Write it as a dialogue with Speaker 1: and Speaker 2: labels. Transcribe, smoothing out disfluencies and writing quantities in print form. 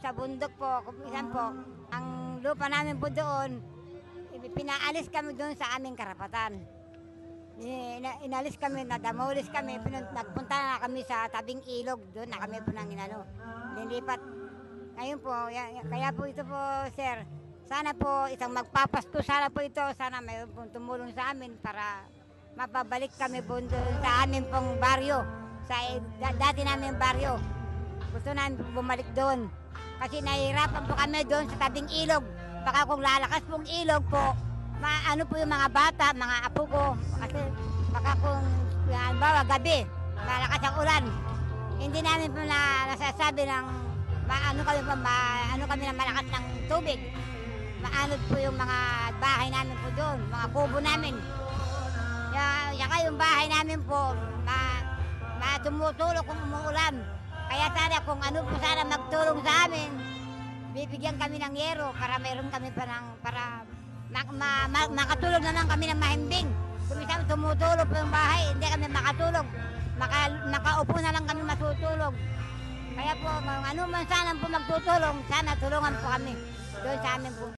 Speaker 1: sa bundok po, kumisan po, ang lupa namin po doon, pinaalis kami doon sa aming karapatan. Inalis kami, nadamolis kami, nagpunta na kami sa tabing ilog, doon na kami po nang nilipat. Ngayon po, kaya po ito po, sir, sana po isang magpapasko, sana po ito, sana mayroon pong tumulong sa amin para mapabalik kami po doon sa aming pong baryo, sa dati namin baryo. Gusto namin bumalik doon. Kasi nahihirapan po kami doon sa tabing ilog. Baka kung lalakas pong ilog po, ano po yung mga bata, mga apo ko. Kasi baka kung, halimbawa, gabi, malakas ang ulan. Hindi namin po nasasabi ng ano kami ng malakas ng tubig. Maanod po yung mga bahay namin po doon, mga kubo namin. Saka yung bahay namin po, tumutulog kung umuulan. Kaya sana kung ano po sana magtulong sa amin, bibigyan kami ng yero para mayroon kami para makatulog naman kami ng mahimbing. Kung isang tumutulog po yung bahay, hindi kami makatulog. Nakaupo na lang kami matutulog. Kaya po, ano man sana po magtutulong, sana tulungan po kami doon sa amin po.